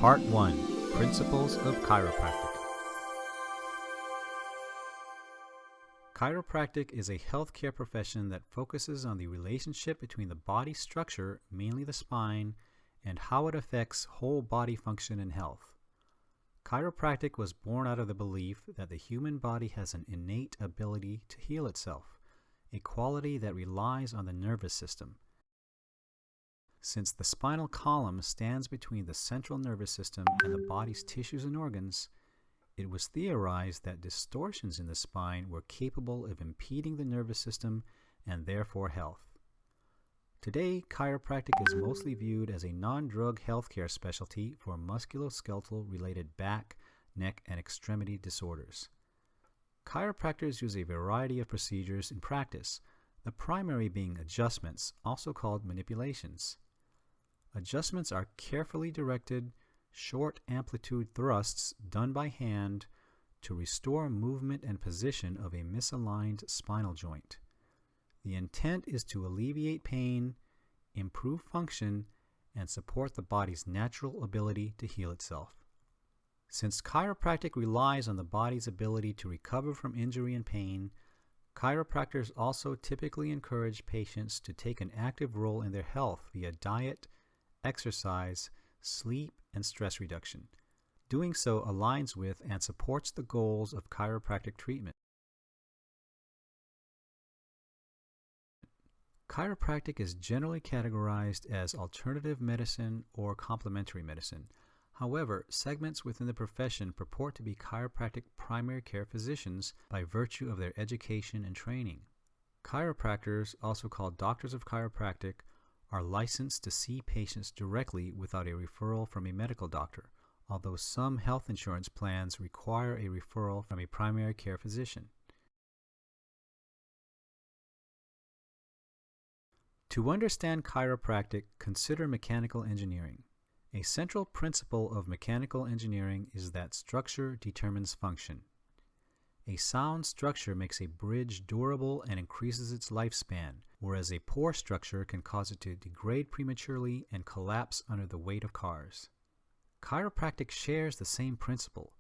Part 1. Principles of Chiropractic. Chiropractic is a healthcare profession that focuses on the relationship between the body structure, mainly the spine, and how it affects whole body function and health. Chiropractic was born out of the belief that the human body has an innate ability to heal itself, a quality that relies on the nervous system. Since the spinal column stands between the central nervous system and the body's tissues and organs, it was theorized that distortions in the spine were capable of impeding the nervous system and therefore health. Today, chiropractic is mostly viewed as a non-drug healthcare specialty for musculoskeletal-related back, neck, and extremity disorders. Chiropractors use a variety of procedures in practice, the primary being adjustments, also called manipulations. Adjustments are carefully directed, short amplitude thrusts done by hand to restore movement and position of a misaligned spinal joint. The intent is to alleviate pain, improve function, and support the body's natural ability to heal itself. Since chiropractic relies on the body's ability to recover from injury and pain, chiropractors also typically encourage patients to take an active role in their health via diet, exercise, sleep, and stress reduction. Doing so aligns with and supports the goals of chiropractic treatment. Chiropractic is generally categorized as alternative medicine or complementary medicine. However, segments within the profession purport to be chiropractic primary care physicians by virtue of their education and training. Chiropractors, also called doctors of chiropractic, are licensed to see patients directly without a referral from a medical doctor, although some health insurance plans require a referral from a primary care physician. To understand chiropractic, consider mechanical engineering. A central principle of mechanical engineering is that structure determines function. A sound structure makes a bridge durable and increases its lifespan, whereas a poor structure can cause it to degrade prematurely and collapse under the weight of cars. Chiropractic shares the same principle.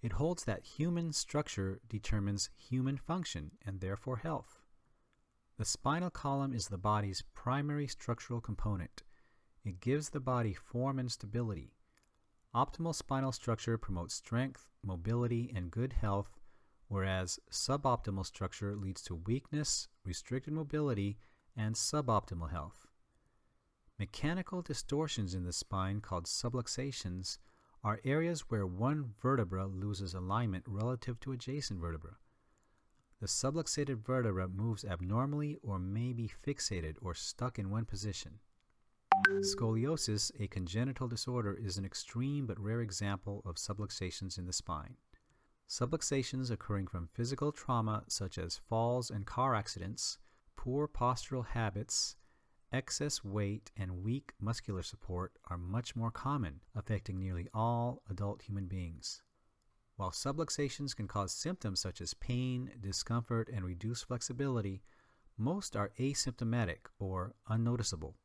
It holds that human structure determines human function and therefore health. The spinal column is the body's primary structural component. It gives the body form and stability. Optimal spinal structure promotes strength, mobility, and good health, whereas suboptimal structure leads to weakness, restricted mobility, and suboptimal health. Mechanical distortions in the spine, called subluxations, are areas where one vertebra loses alignment relative to adjacent vertebra. The subluxated vertebra moves abnormally or may be fixated or stuck in one position. Scoliosis, a congenital disorder, is an extreme but rare example of subluxations in the spine. Subluxations occurring from physical trauma such as falls and car accidents, poor postural habits, excess weight, and weak muscular support are much more common, affecting nearly all adult human beings. While subluxations can cause symptoms such as pain, discomfort, and reduced flexibility, most are asymptomatic or unnoticeable.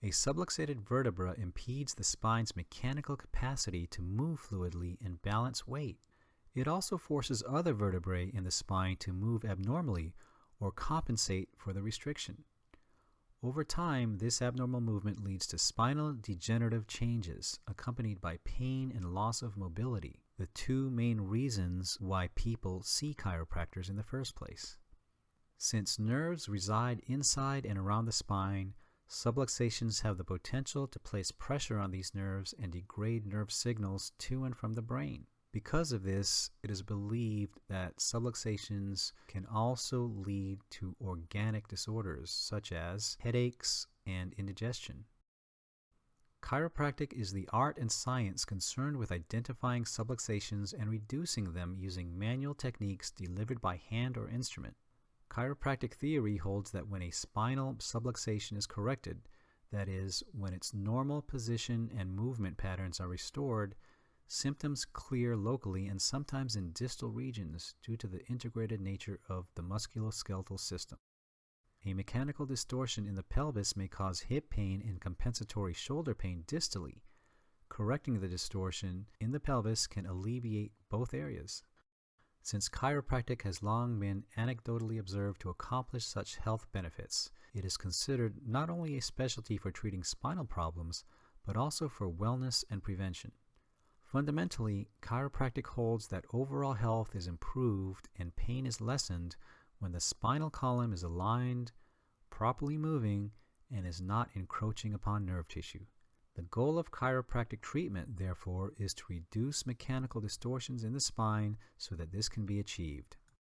A subluxated vertebra impedes the spine's mechanical capacity to move fluidly and balance weight. It also forces other vertebrae in the spine to move abnormally or compensate for the restriction. Over time, this abnormal movement leads to spinal degenerative changes, accompanied by pain and loss of mobility, the two main reasons why people see chiropractors in the first place. Since nerves reside inside and around the spine, subluxations have the potential to place pressure on these nerves and degrade nerve signals to and from the brain. Because of this, it is believed that subluxations can also lead to organic disorders such as headaches and indigestion. Chiropractic is the art and science concerned with identifying subluxations and reducing them using manual techniques delivered by hand or instrument. Chiropractic theory holds that when a spinal subluxation is corrected, that is, when its normal position and movement patterns are restored, symptoms clear locally and sometimes in distal regions due to the integrated nature of the musculoskeletal system. A mechanical distortion in the pelvis may cause hip pain and compensatory shoulder pain distally, correcting the distortion in the pelvis can alleviate both areas. Since chiropractic has long been anecdotally observed to accomplish such health benefits, it is considered not only a specialty for treating spinal problems, but also for wellness and prevention. Fundamentally, chiropractic holds that overall health is improved and pain is lessened when the spinal column is aligned, properly moving, and is not encroaching upon nerve tissue. The goal of chiropractic treatment, therefore, is to reduce mechanical distortions in the spine so that this can be achieved.